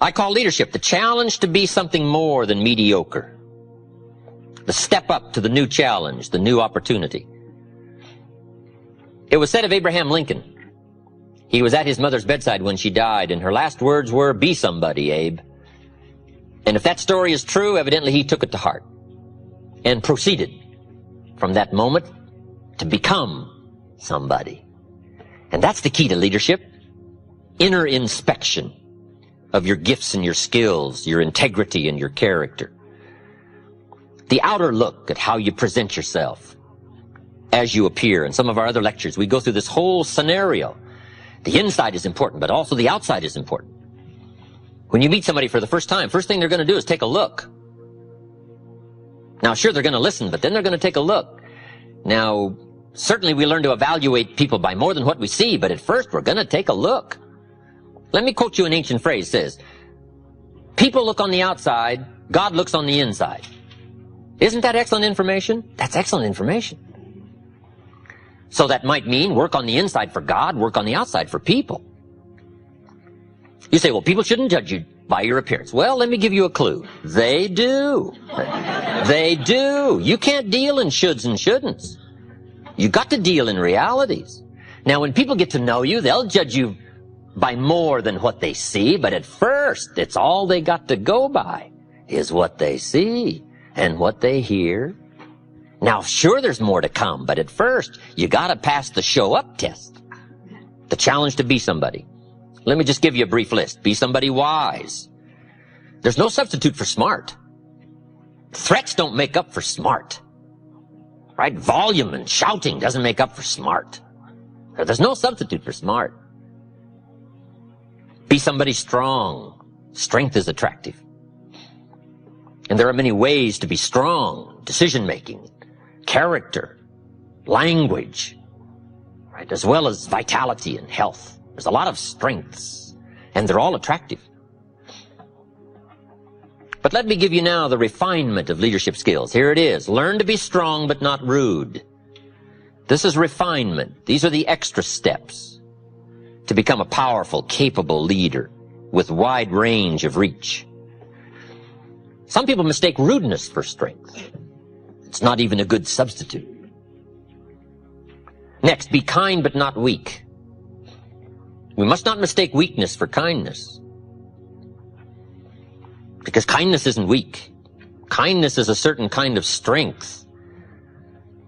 I call leadership the challenge to be something more than mediocre. The step up to the new challenge, the new opportunity. It was said of Abraham Lincoln, he was at his mother's bedside when she died, and her last words were, "Be somebody, Abe." And if that story is true, evidently he took it to heart and proceeded from that moment to become somebody. And that's the key to leadership. Inner inspection of your gifts and your skills, your integrity and your character. The outer look at how you present yourself as you appear. In some of our other lectures, we go through this whole scenario. The inside is important, but also the outside is important. When you meet somebody for the first time, first thing they're going to do is take a look. Now, sure, they're going to listen, but then they're going to take a look. Now, certainly we learn to evaluate people by more than what we see, but at first we're going to take a look. Let me quote you an ancient phrase. It says, people look on the outside, God looks on the inside. Isn't that excellent information? That's excellent information. So that might mean work on the inside for God, work on the outside for people. You say, well, people shouldn't judge you by your appearance. Well, let me give you a clue. They do. They do. You can't deal in shoulds and shouldn'ts. You got to deal in realities. Now, when people get to know you, they'll judge you by more than what they see, but at first, it's all they got to go by is what they see and what they hear. Now, sure, there's more to come, but at first, you got to pass the show up test, the challenge to be somebody. Let me just give you a brief list. Be somebody wise. There's no substitute for smart. Threats don't make up for smart, right? Volume and shouting doesn't make up for smart. There's no substitute for smart. Be somebody strong. Strength is attractive. And there are many ways to be strong. Decision-making, character, language, right? As well as vitality and health. There's a lot of strengths, and they're all attractive. But let me give you now the refinement of leadership skills. Here it is. Learn to be strong but not rude. This is refinement. These are the extra steps to become a powerful, capable leader with wide range of reach. Some people mistake rudeness for strength. It's not even a good substitute. Next, be kind but not weak. We must not mistake weakness for kindness. Because kindness isn't weak. Kindness is a certain kind of strength.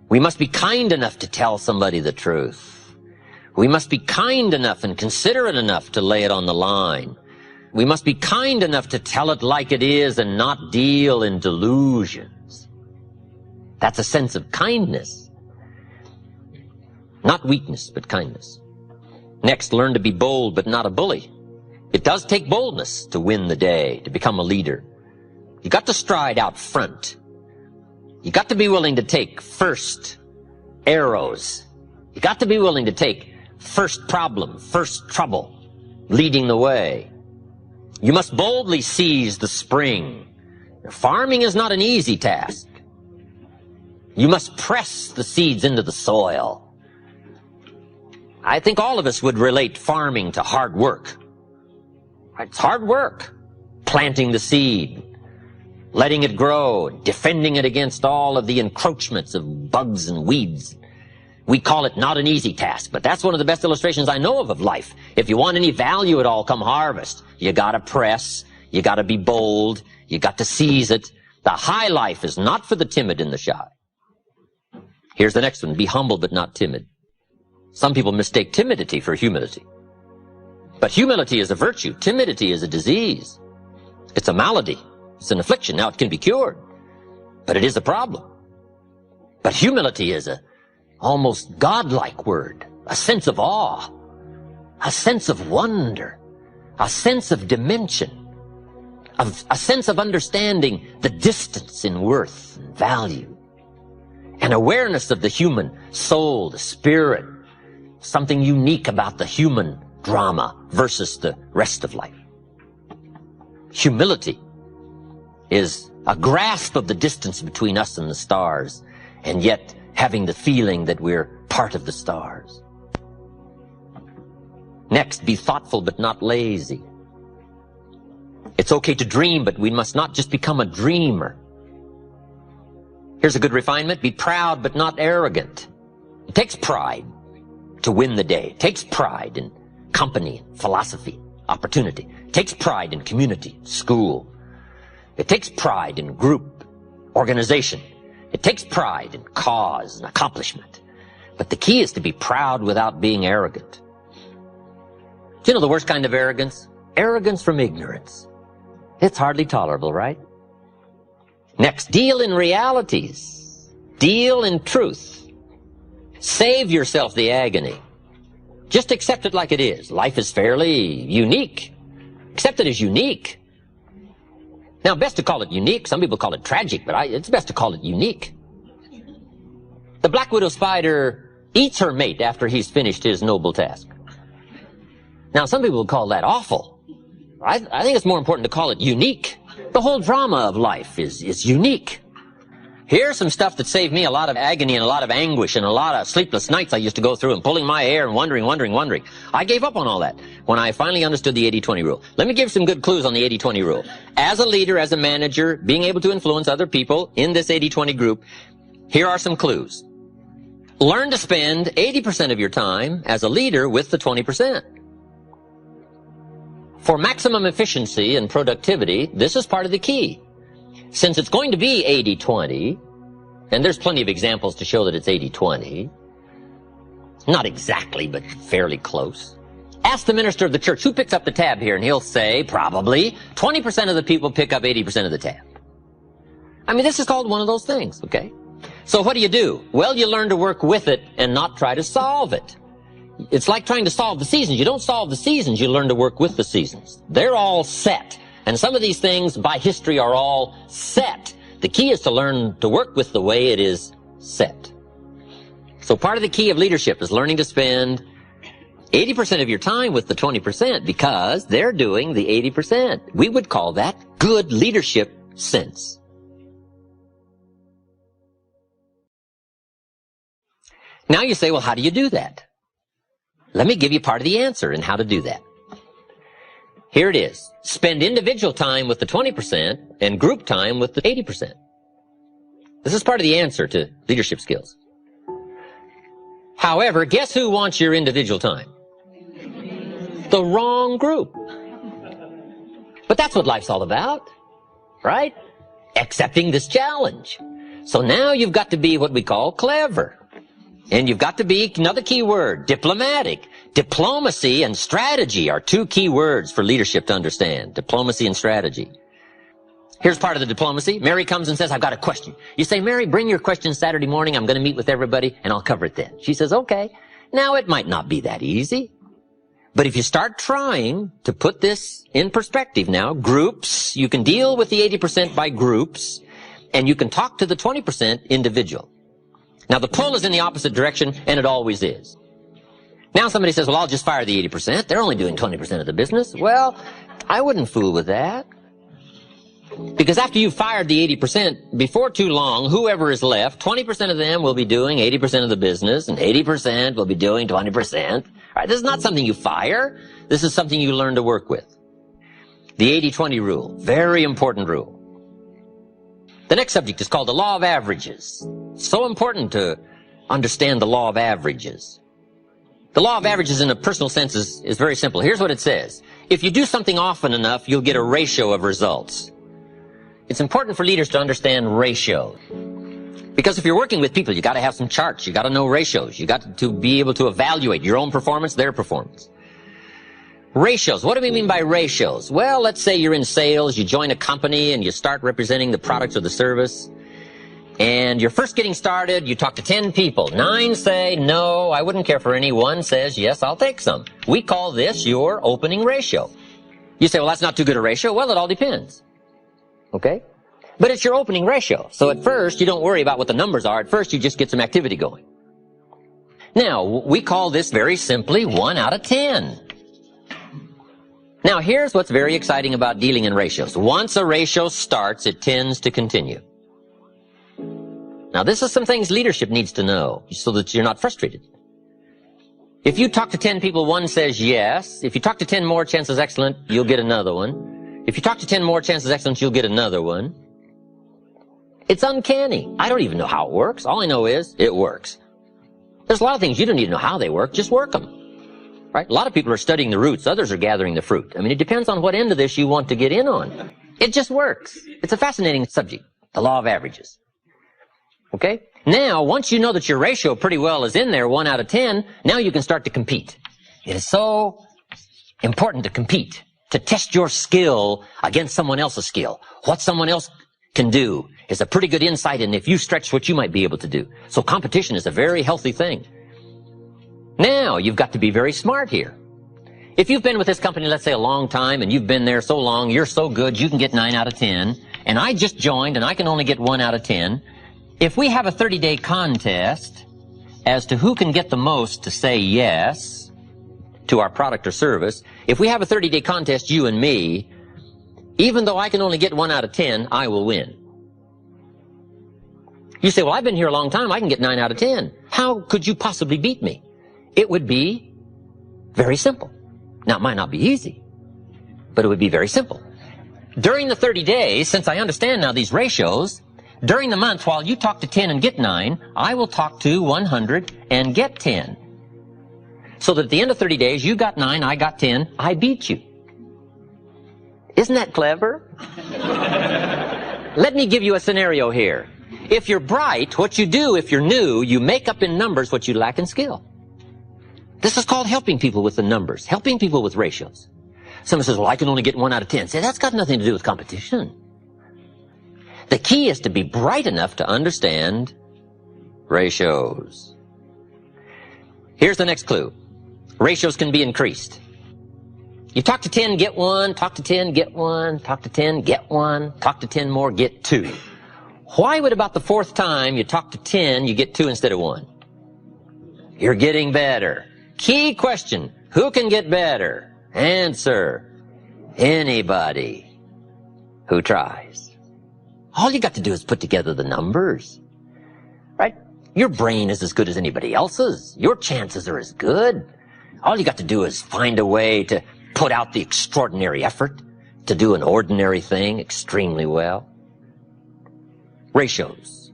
We must be kind enough to tell somebody the truth. We must be kind enough and considerate enough to lay it on the line. We must be kind enough to tell it like it is and not deal in delusions. That's a sense of kindness. Not weakness, but kindness. Next, learn to be bold but not a bully. It does take boldness to win the day, to become a leader. You got to stride out front. You got to be willing to take first arrows. You got to be willing to take first problem, first trouble, leading the way. You must boldly seize the spring. Farming is not an easy task. You must press the seeds into the soil. I think all of us would relate farming to hard work. It's hard work. Planting the seed, letting it grow, defending it against all of the encroachments of bugs and weeds. We call it not an easy task, but that's one of the best illustrations I know of life. If you want any value at all come harvest, you gotta press, you gotta be bold, you got to seize it. The high life is not for the timid and the shy. Here's the next one. Be humble but not timid. Some people mistake timidity for humility. But humility is a virtue. Timidity is a disease. It's a malady. It's an affliction. Now, it can be cured, but it is a problem. But humility is a almost godlike word, a sense of awe, a sense of wonder, a sense of dimension, a sense of understanding the distance in worth and value, an awareness of the human soul, the spirit, something unique about the human drama versus the rest of life. Humility is a grasp of the distance between us and the stars, and yet having the feeling that we're part of the stars. Next, be thoughtful but not lazy. It's okay to dream, but we must not just become a dreamer. Here's a good refinement. Be proud, but not arrogant. It takes pride to win the day. It takes pride in company, philosophy, opportunity. It takes pride in community, school. It takes pride in group, organization. It takes pride in cause and accomplishment. But the key is to be proud without being arrogant. Do you know the worst kind of arrogance? Arrogance from ignorance. It's hardly tolerable, right? Next, deal in realities. Deal in truth. Save yourself the agony. Just accept it like it is. Life is fairly unique. Accept it as unique. Now, best to call it unique. Some people call it tragic, but it's best to call it unique. The black widow spider eats her mate after he's finished his noble task. Now, some people would call that awful. I think it's more important to call it unique. The whole drama of life is unique. Here's some stuff that saved me a lot of agony and a lot of anguish and a lot of sleepless nights I used to go through and pulling my hair and wondering. I gave up on all that when I finally understood the 80-20 rule. Let me give some good clues on the 80-20 rule. As a leader, as a manager, being able to influence other people in this 80-20 group, here are some clues. Learn to spend 80% of your time as a leader with the 20%. For maximum efficiency and productivity, this is part of the key. Since it's going to be 80-20, and there's plenty of examples to show that it's 80-20, not exactly, but fairly close. Ask the minister of the church who picks up the tab here, and he'll say, probably, 20% of the people pick up 80% of the tab. I mean, this is called one of those things, okay? So what do? Well, you learn to work with it and not try to solve it. It's like trying to solve the seasons. You don't solve the seasons, you learn to work with the seasons. They're all set. And some of these things by history are all set. The key is to learn to work with the way it is set. So part of the key of leadership is learning to spend 80% of your time with the 20% because they're doing the 80%. We would call that good leadership sense. Now you say, well, how do you do that? Let me give you part of the answer in how to do that. Here it is. Spend individual time with the 20% and group time with the 80%. This is part of the answer to leadership skills. However, guess who wants your individual time? The wrong group. But that's what life's all about, right? Accepting this challenge. So now you've got to be what we call clever. And you've got to be, another key word, diplomatic. Diplomacy and strategy are two key words for leadership to understand. Diplomacy and strategy. Here's part of the diplomacy. Mary comes and says, I've got a question. You say, Mary, bring your question Saturday morning. I'm going to meet with everybody and I'll cover it then. She says, okay. Now, it might not be that easy. But if you start trying to put this in perspective now, groups, you can deal with the 80% by groups, and you can talk to the 20% individual. Now, the pull is in the opposite direction, and it always is. Now somebody says, well, I'll just fire the 80%. They're only doing 20% of the business. Well, I wouldn't fool with that. Because after you've fired the 80%, before too long, whoever is left, 20% of them will be doing 80% of the business, and 80% will be doing 20%. All right, this is not something you fire. This is something you learn to work with. The 80-20 rule, very important rule. The next subject is called the law of averages. So important to understand the law of averages. The law of averages in a personal sense is very simple. Here's what it says. If you do something often enough, you'll get a ratio of results. It's important for leaders to understand ratios. Because if you're working with people, you got to have some charts. You got to know ratios. You got to be able to evaluate your own performance, their performance. Ratios. What do we mean by ratios? Well, let's say you're in sales, you join a company and you start representing the product or the service. And you're first getting started, you talk to 10 people. 9 say, no, I wouldn't care for any. 1 says, yes, I'll take some. We call this your opening ratio. You say, well, that's not too good a ratio. Well, it all depends. Okay? But it's your opening ratio. So at first, you don't worry about what the numbers are. At first, you just get some activity going. Now, we call this very simply 1 out of 10. Now, here's what's very exciting about dealing in ratios. Once a ratio starts, it tends to continue. Now, this is some things leadership needs to know so that you're not frustrated. If you talk to 10 people, 1 says yes. If you talk to 10 more, chances excellent, you'll get another one. If you talk to 10 more, chances excellent you'll get another one. It's uncanny. I don't even know how it works. All I know is it works. There's a lot of things you don't need to know how they work. Just work them. Right? A lot of people are studying the roots. Others are gathering the fruit. I mean, it depends on what end of this you want to get in on. It just works. It's a fascinating subject. The law of averages. Okay? Now, once you know that your ratio pretty well is in there, 1 out of 10, now you can start to compete. It is so important to compete, to test your skill against someone else's skill. What someone else can do is a pretty good insight in if you stretch what you might be able to do. So competition is a very healthy thing. Now, you've got to be very smart here. If you've been with this company, let's say a long time, and you've been there so long, you're so good, you can get 9 out of 10, and I just joined and I can only get 1 out of 10, if we have a 30-day contest as to who can get the most to say yes to our product or service, if we have a 30-day contest, you and me, even though I can only get 1 out of 10, I will win. You say, well, I've been here a long time, I can get 9 out of 10. How could you possibly beat me? It would be very simple. Now, it might not be easy, but it would be very simple. During the 30 days, since I understand now these ratios, during the month, while you talk to 10 and get 9, I will talk to 100 and get 10. So that at the end of 30 days, you got 9, I got 10, I beat you. Isn't that clever? Let me give you a scenario here. If you're bright, what you do if you're new, you make up in numbers what you lack in skill. This is called helping people with the numbers, helping people with ratios. Someone says, well, I can only get 1 out of 10. Say, that's got nothing to do with competition. The key is to be bright enough to understand ratios. Here's the next clue. Ratios can be increased. You talk to 10, get 1, talk to 10, get 1, talk to 10, get 1, talk to 10 more, get 2. Why would about the 4th time you talk to 10, you get 2 instead of 1? You're getting better. Key question, who can get better? Answer, anybody who tries. All you got to do is put together the numbers, right? Your brain is as good as anybody else's. Your chances are as good. All you got to do is find a way to put out the extraordinary effort to do an ordinary thing extremely well. Ratios.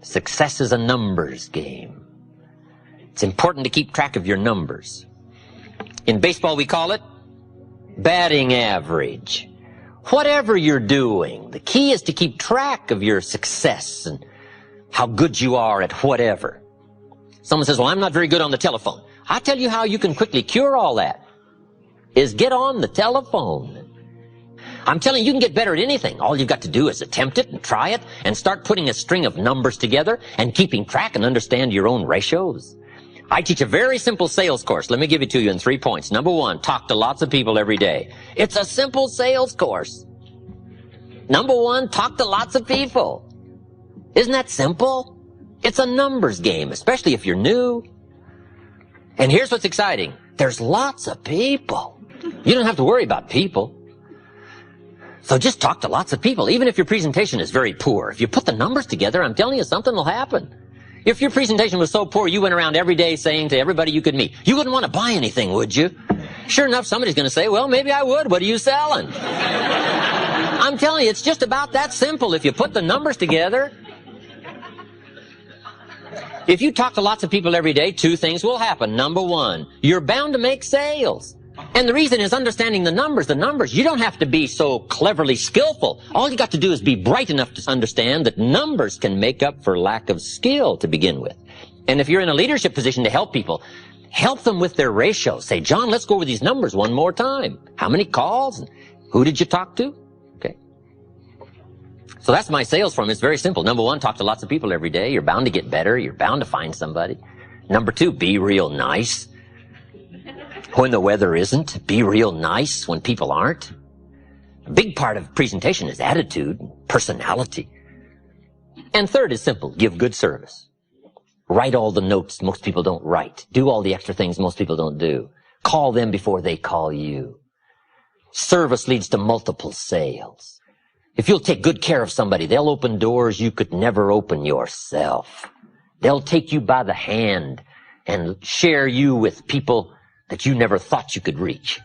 Success is a numbers game. It's important to keep track of your numbers. In baseball, we call it batting average. Whatever you're doing, the key is to keep track of your success and how good you are at whatever. Someone says, well, I'm not very good on the telephone. I'll tell you how you can quickly cure all that, is get on the telephone. I'm telling you, you can get better at anything. All you've got to do is attempt it and try it and start putting a string of numbers together and keeping track and understand your own ratios. I teach a very simple sales course. Let me give it to you in 3 points. Number 1, talk to lots of people every day. It's a simple sales course. Number 1, talk to lots of people. Isn't that simple? It's a numbers game, especially if you're new. And here's what's exciting. There's lots of people. You don't have to worry about people. So just talk to lots of people, even if your presentation is very poor. If you put the numbers together, I'm telling you, something will happen. If your presentation was so poor, you went around every day saying to everybody you could meet, you wouldn't want to buy anything, would you? Sure enough, somebody's going to say, well, maybe I would. What are you selling? I'm telling you, it's just about that simple. If you put the numbers together, if you talk to lots of people every day, 2 things will happen. Number 1, you're bound to make sales. And the reason is understanding the numbers. The numbers, you don't have to be so cleverly skillful. All you got to do is be bright enough to understand that numbers can make up for lack of skill to begin with. And if you're in a leadership position to help people, help them with their ratios. Say, John, let's go over these numbers one more time. How many calls? Who did you talk to? Okay. So that's my sales form. It's very simple. Number 1, talk to lots of people every day. You're bound to get better. You're bound to find somebody. Number 2, be real nice. When the weather isn't, be real nice when people aren't. A big part of presentation is attitude, personality. And 3rd is simple, give good service. Write all the notes most people don't write. Do all the extra things most people don't do. Call them before they call you. Service leads to multiple sales. If you'll take good care of somebody, they'll open doors you could never open yourself. They'll take you by the hand and share you with people that you never thought you could reach.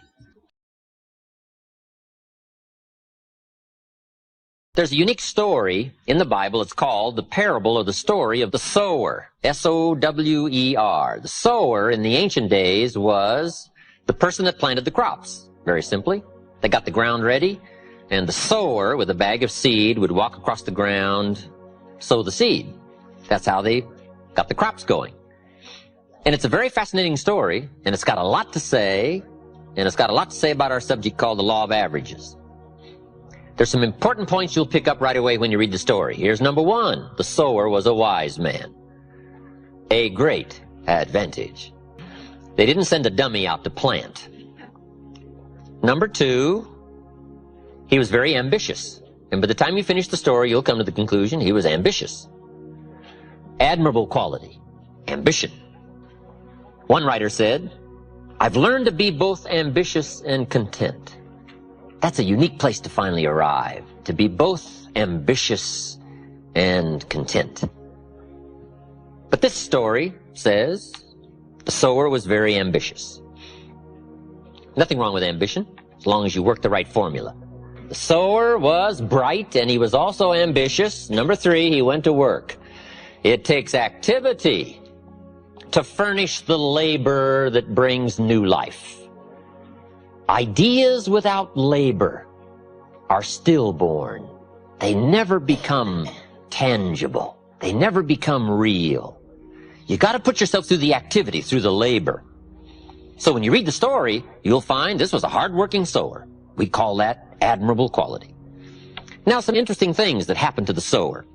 There's a unique story in the Bible. It's called the parable of the story of the sower. S-O-W-E-R. The sower in the ancient days was the person that planted the crops. Very simply, they got the ground ready, and the sower with a bag of seed would walk across the ground, sow the seed. That's how they got the crops going. And it's a very fascinating story, and it's got a lot to say, and it's got a lot to say about our subject called the law of averages. There's some important points you'll pick up right away when you read the story. Here's number one. The sower was a wise man. A great advantage. They didn't send a dummy out to plant. Number two, he was very ambitious. And by the time you finish the story, you'll come to the conclusion he was ambitious. Admirable quality. Ambition. One writer said, "I've learned to be both ambitious and content." That's a unique place to finally arrive, to be both ambitious and content. But this story says the sower was very ambitious. Nothing wrong with ambition, as long as you work the right formula. The sower was bright, and he was also ambitious. Number three, he went to work. It takes activity to furnish the labor that brings new life. Ideas without labor are stillborn. They never become tangible. They never become real. You got to put yourself through the activity, through the labor. So when you read the story, you'll find this was a hard-working sower. We call that admirable quality. Now, some interesting things that happened to the sower.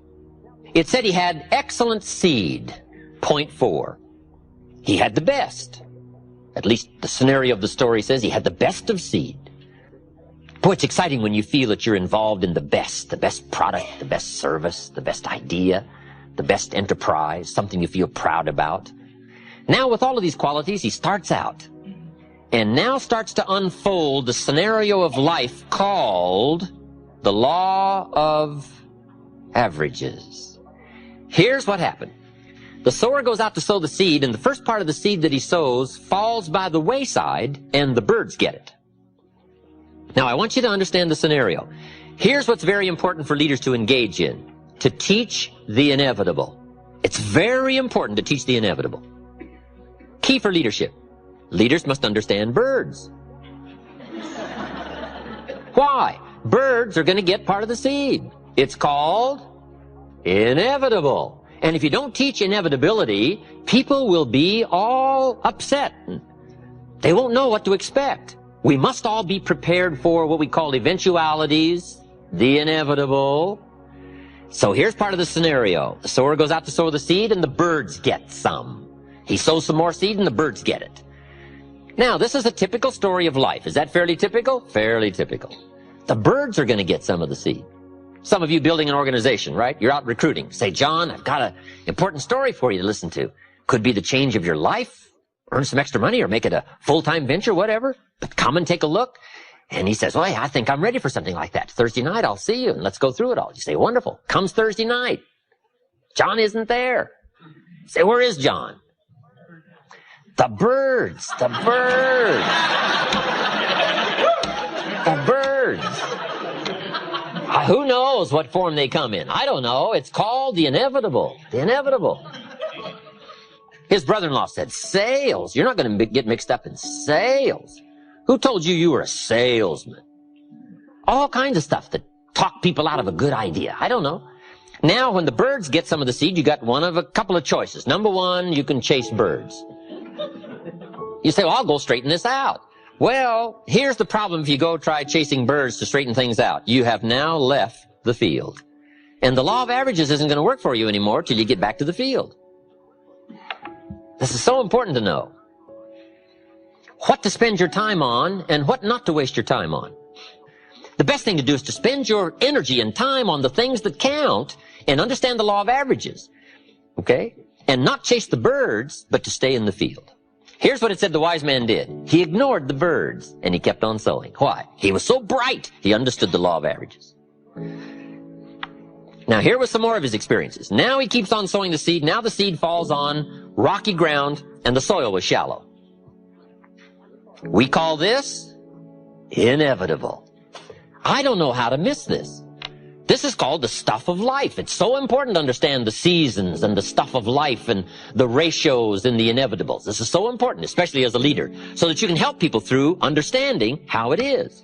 It said he had excellent seed. Point 4. He had the best. At least the scenario of the story says he had the best of seed. Boy, it's exciting when you feel that you're involved in the best product, the best service, the best idea, the best enterprise, something you feel proud about. Now, with all of these qualities, he starts out and now starts to unfold the scenario of life called the law of averages. Here's what happened. The sower goes out to sow the seed, and the first part of the seed that he sows falls by the wayside, and the birds get it. Now, I want you to understand the scenario. Here's what's very important for leaders to engage in: to teach the inevitable. It's very important to teach the inevitable. Key for leadership. Leaders must understand birds. Why? Birds are going to get part of the seed. It's called inevitable. And if you don't teach inevitability, people will be all upset. They won't know what to expect. We must all be prepared for what we call eventualities, the inevitable. So here's part of the scenario. The sower goes out to sow the seed, and the birds get some. He sows some more seed, and the birds get it. Now, this is a typical story of life. Is that fairly typical? Fairly typical. The birds are going to get some of the seed. Some of you building an organization, right? You're out recruiting. Say, "John, I've got an important story for you to listen to. Could be the change of your life, earn some extra money, or make it a full-time venture, whatever. But come and take a look." And he says, "Well, hey, I think I'm ready for something like that. Thursday night, I'll see you, and let's go through it all." You say, "Wonderful." Comes Thursday night. John isn't there. You say, "Where is John?" The birds. The birds. The birds. Who knows what form they come in? I don't know. It's called the inevitable. The inevitable. His brother-in-law said, "Sales? You're not going to get mixed up in sales. Who told you were a salesman?" All kinds of stuff that talk people out of a good idea. I don't know. Now, when the birds get some of the seed, you got one of a couple of choices. Number one, you can chase birds. You say, "Well, I'll go straighten this out." Well, here's the problem if you go try chasing birds to straighten things out. You have now left the field. And the law of averages isn't going to work for you anymore till you get back to the field. This is so important to know. What to spend your time on and what not to waste your time on. The best thing to do is to spend your energy and time on the things that count and understand the law of averages. Okay? And not chase the birds, but to stay in the field. Here's what it said the wise man did. He ignored the birds, and he kept on sowing. Why? He was so bright, he understood the law of averages. Now, here was some more of his experiences. Now he keeps on sowing the seed. Now the seed falls on rocky ground, and the soil was shallow. We call this inevitable. I don't know how to miss this. This is called the stuff of life. It's so important to understand the seasons and the stuff of life and the ratios and the inevitables. This is so important, especially as a leader, so that you can help people through understanding how it is.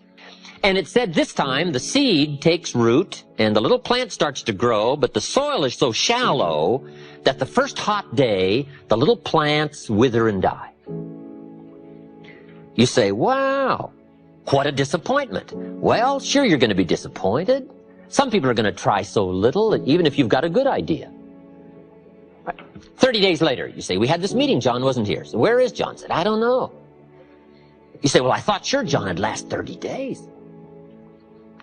And it said this time the seed takes root and the little plant starts to grow, but the soil is so shallow that the first hot day, the little plants wither and die. You say, wow, what a disappointment. Well, sure, you're going to be disappointed. Some people are going to try so little, even if you've got a good idea. 30 days later, you say, we had this meeting, John wasn't here. So where is John? I said, I don't know. You say, well, I thought sure John had last 30 days.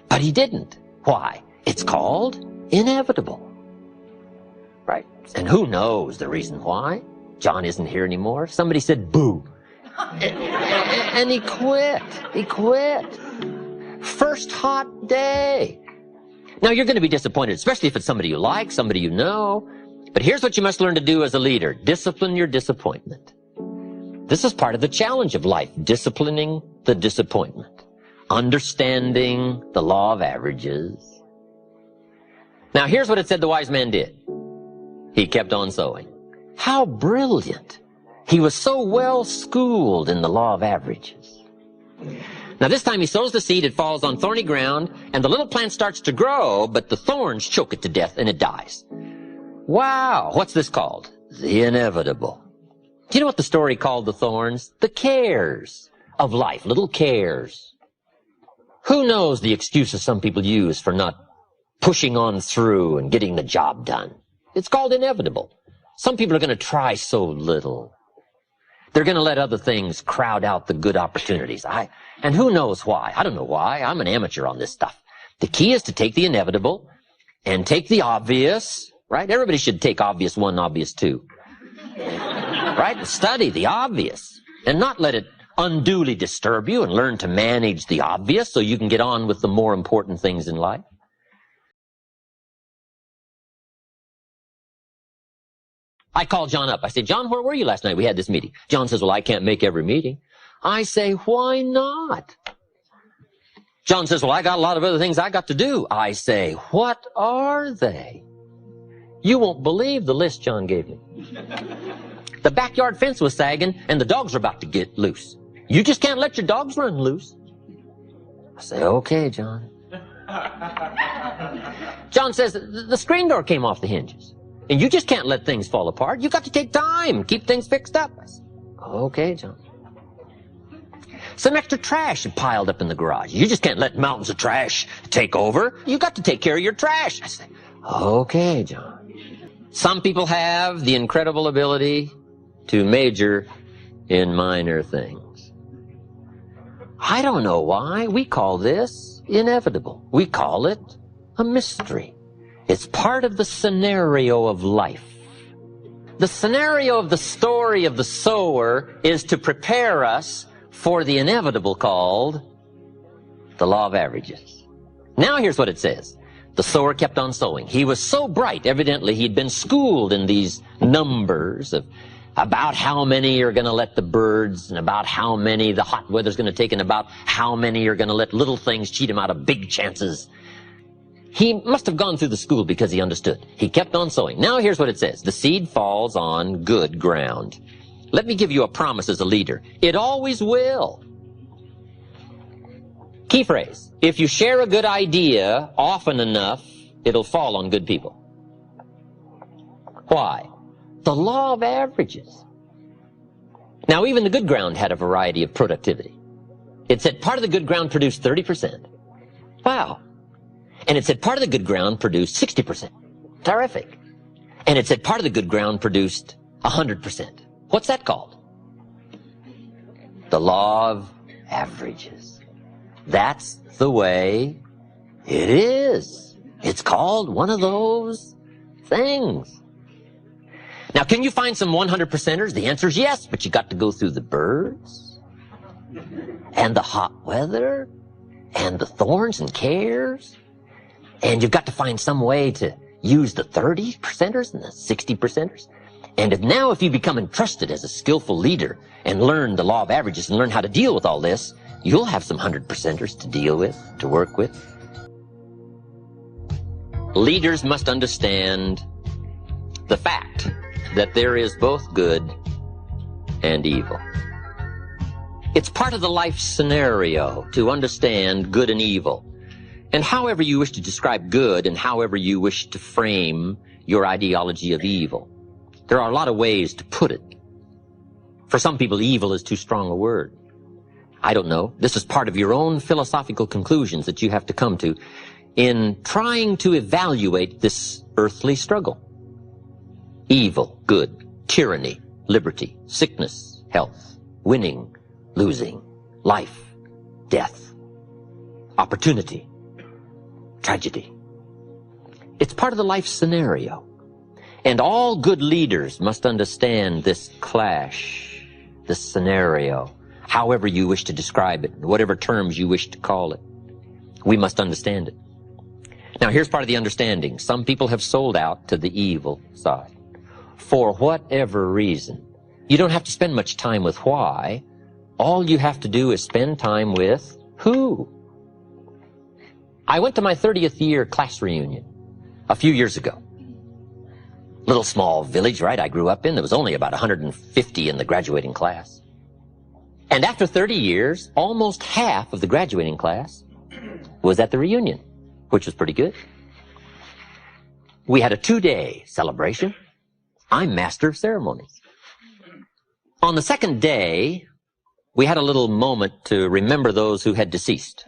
But he didn't. Why? It's called inevitable. Right? And who knows the reason why? John isn't here anymore. Somebody said, boo. And he quit. He quit. First hot day. Now, you're going to be disappointed, especially if it's somebody you like, somebody you know. But here's what you must learn to do as a leader. Discipline your disappointment. This is part of the challenge of life, disciplining the disappointment, understanding the law of averages. Now, here's what it said the wise man did. He kept on sowing. How brilliant. He was so well schooled in the law of averages. Now this time he sows the seed, it falls on thorny ground, and the little plant starts to grow, but the thorns choke it to death and it dies. Wow, what's this called? The inevitable. Do you know what the story called the thorns? The cares of life, little cares. Who knows the excuses some people use for not pushing on through and getting the job done? It's called inevitable. Some people are going to try so little. They're going to let other things crowd out the good opportunities. And who knows why? I don't know why. I'm an amateur on this stuff. The key is to take the inevitable and take the obvious, right? Everybody should take obvious 1, obvious 2. Right? Study the obvious and not let it unduly disturb you, and learn to manage the obvious so you can get on with the more important things in life. I called John up. I said, John, where were you last night? We had this meeting. John says, well, I can't make every meeting. I say, why not? John says, well, I got a lot of other things I got to do. I say, what are they? You won't believe the list John gave me. The backyard fence was sagging and the dogs are about to get loose. You just can't let your dogs run loose. I say, okay, John. John says, the screen door came off the hinges. And you just can't let things fall apart. You've got to take time, keep things fixed up. I said, okay, John. Some extra trash had piled up in the garage. You just can't let mountains of trash take over. You've got to take care of your trash. I said, okay, John. Some people have the incredible ability to major in minor things. I don't know why. We call this inevitable. We call it a mystery. It's part of the scenario of life. The scenario of the story of the sower is to prepare us for the inevitable called the law of averages. Now here's what it says. The sower kept on sowing. He was so bright, evidently he'd been schooled in these numbers of about how many are going to let the birds, and about how many the hot weather's going to take, and about how many are going to let little things cheat him out of big chances. He must have gone through the school because he understood. He kept on sowing. Now here's what it says. The seed falls on good ground. Let me give you a promise as a leader. It always will. Key phrase. If you share a good idea often enough, it'll fall on good people. Why? The law of averages. Now even the good ground had a variety of productivity. It said part of the good ground produced 30%. Wow. And it said part of the good ground produced 60%. Terrific. And it said part of the good ground produced 100%. What's that called? The law of averages. That's the way it is. It's called one of those things. Now, can you find some 100%ers? The answer is yes, but you got to go through the birds and the hot weather and the thorns and cares. And you've got to find some way to use the 30%ers and the 60%ers. And if you become entrusted as a skillful leader and learn the law of averages and learn how to deal with all this, you'll have some 100%ers to deal with, to work with. leaders must understand the fact that there is both good and evil. It's part of the life scenario to understand good and evil. And however you wish to describe good and however you wish to frame your ideology of evil, there are a lot of ways to put it. For some people, evil is too strong a word. I don't know. This is part of your own philosophical conclusions that you have to come to in trying to evaluate this earthly struggle. Evil, good, tyranny, liberty, sickness, health, winning, losing, life, death, opportunity, tragedy. It's part of the life scenario. And all good leaders must understand this clash, this scenario, however you wish to describe it, whatever terms you wish to call it. We must understand it. Now, here's part of the understanding. Some people have sold out to the evil side. For whatever reason. You don't have to spend much time with why. All you have to do is spend time with who. I went to my 30th year class reunion a few years ago. Little small village, right, I grew up in. There was only about 150 in the graduating class. And after 30 years, almost half of the graduating class was at the reunion, which was pretty good. We had a 2-day celebration. I'm master of ceremonies. On the second day, we had a little moment to remember those who had deceased.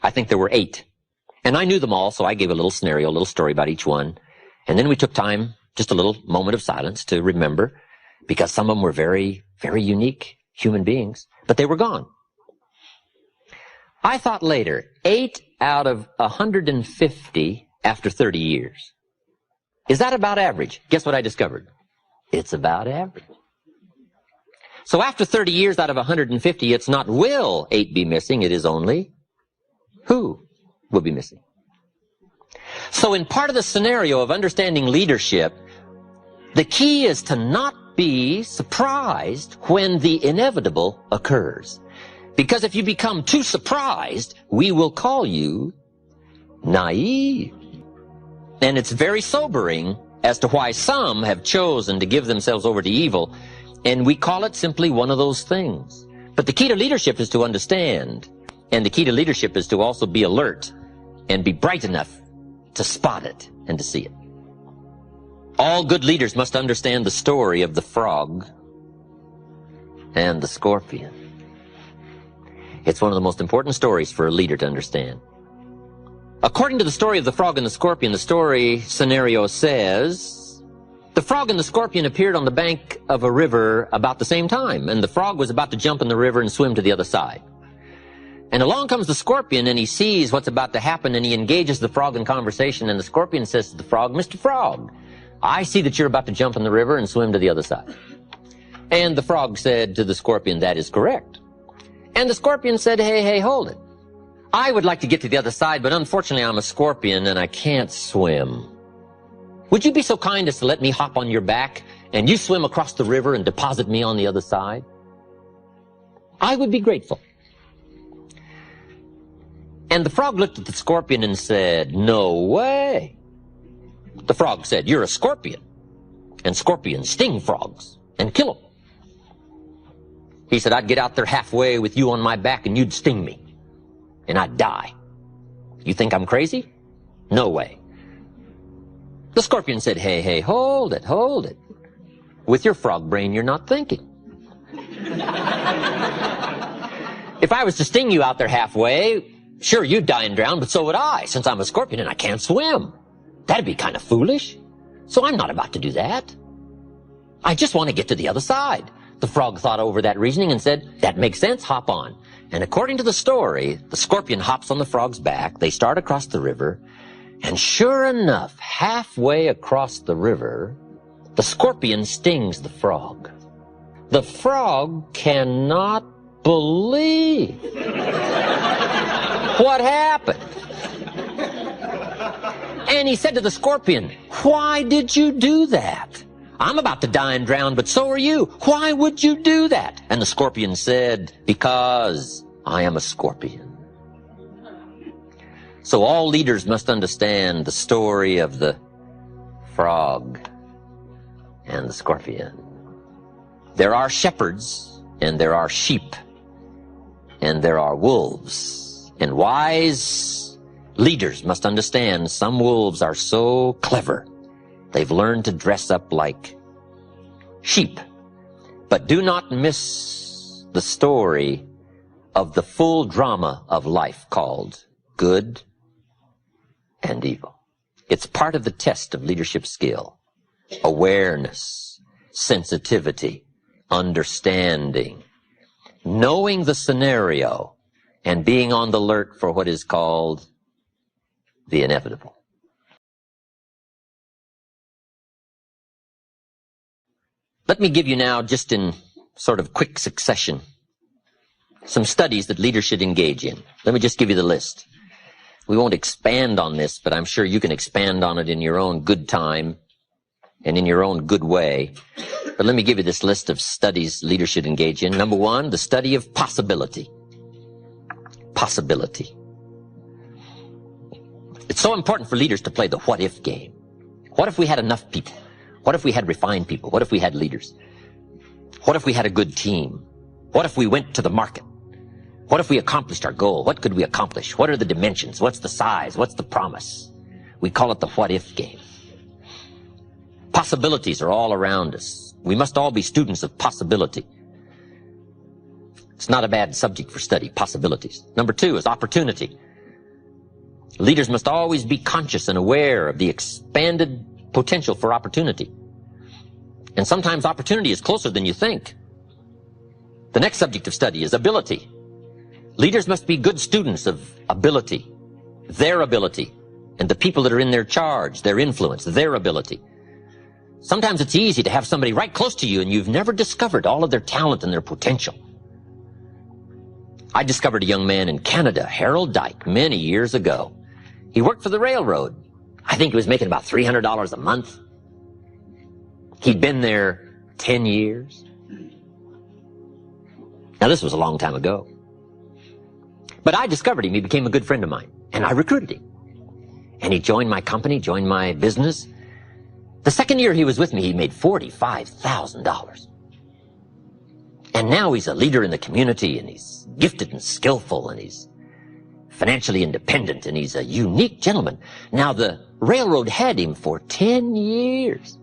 I think there were 8. And I knew them all, so I gave a little scenario, a little story about each one. And then we took time, just a little moment of silence to remember, because some of them were very, very unique human beings, but they were gone. I thought later, 8 out of 150 after 30 years. Is that about average? Guess what I discovered? It's about average. So after 30 years out of 150, it's not will 8 be missing, it is only who will be missing. So in part of the scenario of understanding leadership, the key is to not be surprised when the inevitable occurs. Because if you become too surprised, we will call you naive. And it's very sobering as to why some have chosen to give themselves over to evil, and we call it simply one of those things. But the key to leadership is to understand, and the key to leadership is to also be alert and be bright enough to spot it and to see it. All good leaders must understand the story of the frog and the scorpion. It's one of the most important stories for a leader to understand. According to the story of the frog and the scorpion, the story scenario says, the frog and the scorpion appeared on the bank of a river about the same time, and the frog was about to jump in the river and swim to the other side. And along comes the scorpion, and he sees what's about to happen, and he engages the frog in conversation, and the scorpion says to the frog, Mr. Frog, I see that you're about to jump in the river and swim to the other side. And the frog said to the scorpion, that is correct. And the scorpion said, hey, hold it. I would like to get to the other side, but unfortunately I'm a scorpion and I can't swim. Would you be so kind as to let me hop on your back and you swim across the river and deposit me on the other side? I would be grateful. And the frog looked at the scorpion and said, no way. The frog said, you're a scorpion, and scorpions sting frogs and kill them. He said, I'd get out there halfway with you on my back and you'd sting me, and I'd die. You think I'm crazy? No way. The scorpion said, hey, hold it. With your frog brain, you're not thinking. If I was to sting you out there halfway, sure, you'd die and drown, but so would I, since I'm a scorpion and I can't swim. That'd be kind of foolish. So I'm not about to do that. I just want to get to the other side. The frog thought over that reasoning and said, that makes sense, hop on. And according to the story, the scorpion hops on the frog's back, they start across the river, and sure enough, halfway across the river, the scorpion stings the frog. The frog cannot believe what happened. And he said to the scorpion, why did you do that? I'm about to die and drown, but so are you. Why would you do that? And the scorpion said, because I am a scorpion. So all leaders must understand the story of the frog and the scorpion. There are shepherds, and there are sheep, and there are wolves. And wise leaders must understand some wolves are so clever, they've learned to dress up like sheep. But do not miss the story of the full drama of life called good and evil. It's part of the test of leadership skill. Awareness, sensitivity, understanding, knowing the scenario, and being on the alert for what is called the inevitable. Let me give you now, just in sort of quick succession, some studies that leaders should engage in. Let me just give you the list. We won't expand on this, but I'm sure you can expand on it in your own good time and in your own good way. But let me give you this list of studies leaders should engage in. Number one, the study of possibility. Possibility. It's so important for leaders to play the what-if game. What if we had enough people? What if we had refined people? What if we had leaders? What if we had a good team? What if we went to the market? What if we accomplished our goal? What could we accomplish? What are the dimensions? What's the size? What's the promise? We call it the what-if game. Possibilities are all around us. We must all be students of possibility. It's not a bad subject for study, possibilities. Number two is opportunity. Leaders must always be conscious and aware of the expanded potential for opportunity. And sometimes opportunity is closer than you think. The next subject of study is ability. Leaders must be good students of ability, their ability, and the people that are in their charge, their influence, their ability. Sometimes it's easy to have somebody right close to you and you've never discovered all of their talent and their potential. I discovered a young man in Canada, Harold Dyke, many years ago. He worked for the railroad. I think he was making about $300 a month. He'd been there 10 years. Now, this was a long time ago. But I discovered him. He became a good friend of mine. And I recruited him. And he joined my company, joined my business. The second year he was with me, he made $45,000. And now he's a leader in the community, and he's gifted and skillful, and he's financially independent, and he's a unique gentleman. Now, the railroad had him for 10 years.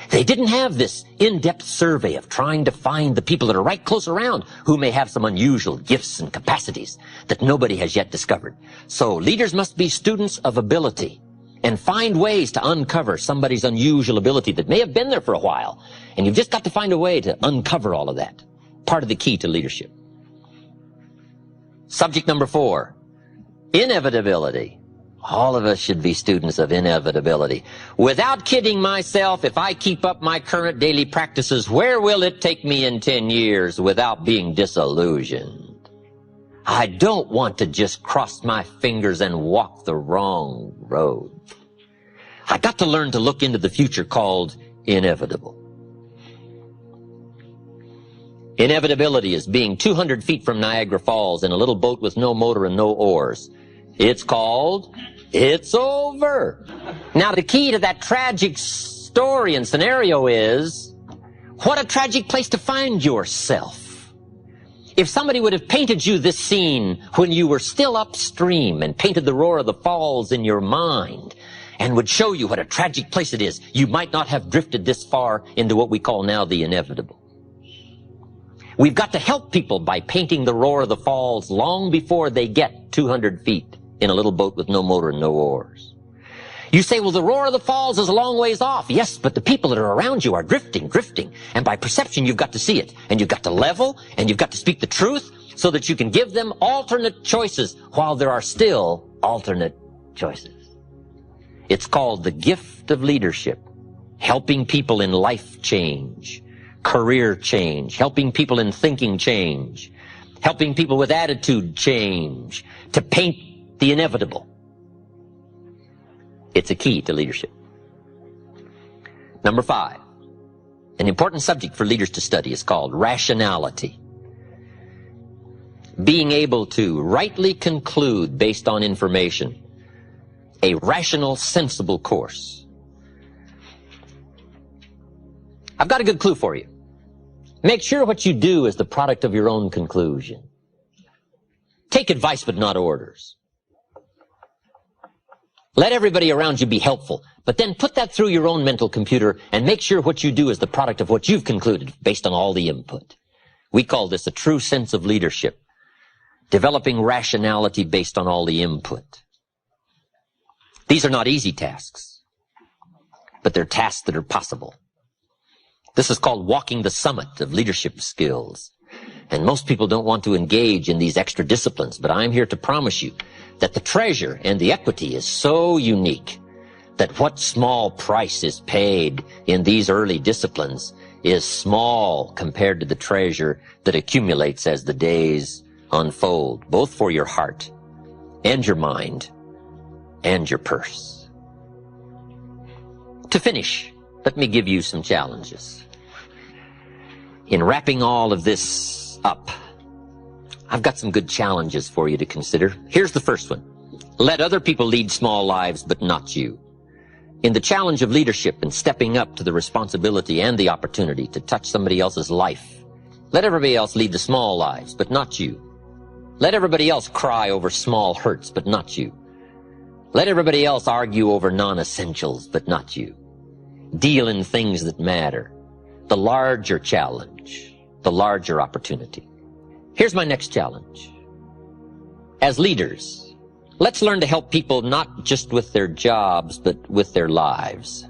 They didn't have this in-depth survey of trying to find the people that are right close around who may have some unusual gifts and capacities that nobody has yet discovered. So leaders must be students of ability and find ways to uncover somebody's unusual ability that may have been there for a while. And you've just got to find a way to uncover all of that. Part of the key to leadership. Subject number 4, inevitability. All of us should be students of inevitability. Without kidding myself, if I keep up my current daily practices, where will it take me in 10 years without being disillusioned? I don't want to just cross my fingers and walk the wrong road. I got to learn to look into the future called inevitable. Inevitability is being 200 feet from Niagara Falls in a little boat with no motor and no oars. It's called, it's over. Now, the key to that tragic story and scenario is, what a tragic place to find yourself. If somebody would have painted you this scene when you were still upstream and painted the roar of the falls in your mind and would show you what a tragic place it is, you might not have drifted this far into what we call now the inevitable. We've got to help people by painting the roar of the falls long before they get 200 feet in a little boat with no motor and no oars. You say, well, the roar of the falls is a long ways off. Yes, but the people that are around you are drifting. And by perception, you've got to see it. And you've got to level, and you've got to speak the truth so that you can give them alternate choices while there are still alternate choices. It's called the gift of leadership, helping people in life change, career change, helping people in thinking change, helping people with attitude change, to paint the inevitable. It's a key to leadership. Number 5, an important subject for leaders to study is called rationality. being able to rightly conclude based on information, a rational, sensible course. I've got a good clue for you. Make sure what you do is the product of your own conclusion. Take advice but not orders. Let everybody around you be helpful, but then put that through your own mental computer and make sure what you do is the product of what you've concluded based on all the input. We call this a true sense of leadership, developing rationality based on all the input. These are not easy tasks, but they're tasks that are possible. This is called walking the summit of leadership skills. And most people don't want to engage in these extra disciplines, but I'm here to promise you that the treasure and the equity is so unique that what small price is paid in these early disciplines is small compared to the treasure that accumulates as the days unfold, both for your heart and your mind and your purse. To finish, let me give you some challenges. In wrapping all of this up, I've got some good challenges for you to consider. Here's the first one. Let other people lead small lives, but not you. In the challenge of leadership and stepping up to the responsibility and the opportunity to touch somebody else's life, let everybody else lead the small lives, but not you. Let everybody else cry over small hurts, but not you. Let everybody else argue over non-essentials, but not you. Deal in things that matter. The larger challenge, the larger opportunity. Here's my next challenge. As leaders, let's learn to help people not just with their jobs, but with their lives.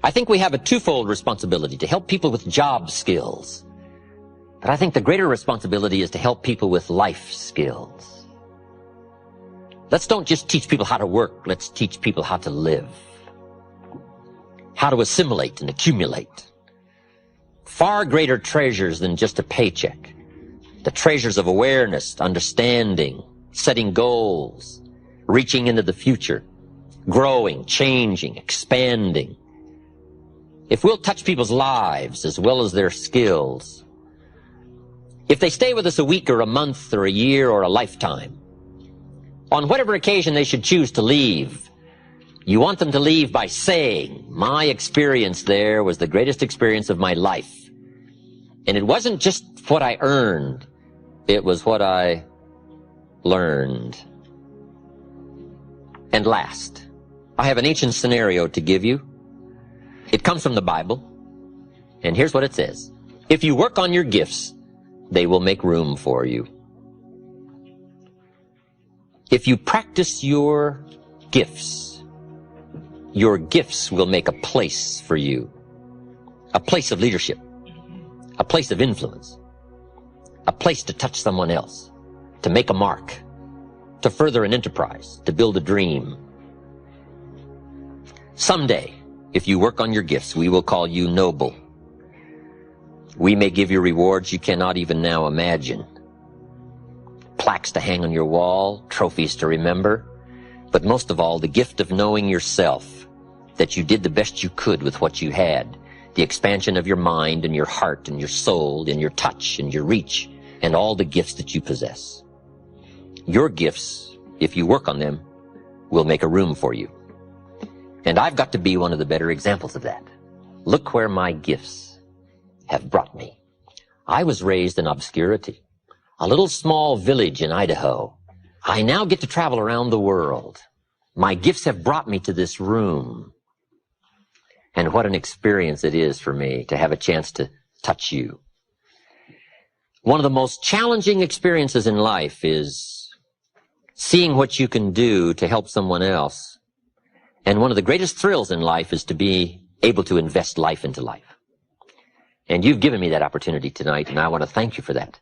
I think we have a twofold responsibility to help people with job skills. But I think the greater responsibility is to help people with life skills. Let's don't just teach people how to work, let's teach people how to live. How to assimilate and accumulate. Far greater treasures than just a paycheck. The treasures of awareness, understanding, setting goals, reaching into the future, growing, changing, expanding. If we'll touch people's lives as well as their skills, if they stay with us a week or a month or a year or a lifetime, on whatever occasion they should choose to leave, you want them to leave by saying, my experience there was the greatest experience of my life. And it wasn't just what I earned, it was what I learned. And last, I have an ancient scenario to give you. It comes from the Bible, and here's what it says. If you work on your gifts, they will make room for you. If you practice your gifts will make a place for you. A place of leadership. A place of influence. A place to touch someone else. To make a mark. To further an enterprise. To build a dream. Someday, if you work on your gifts, we will call you noble. We may give you rewards you cannot even now imagine. Plaques to hang on your wall, trophies to remember, but most of all, the gift of knowing yourself, that you did the best you could with what you had, the expansion of your mind and your heart and your soul and your touch and your reach and all the gifts that you possess. Your gifts, if you work on them, will make a room for you. And I've got to be one of the better examples of that. Look where my gifts have brought me. I was raised in obscurity. A little small village in Idaho. I now get to travel around the world. My gifts have brought me to this room. And what an experience it is for me to have a chance to touch you. One of the most challenging experiences in life is seeing what you can do to help someone else. And one of the greatest thrills in life is to be able to invest life into life. And you've given me that opportunity tonight, and I want to thank you for that.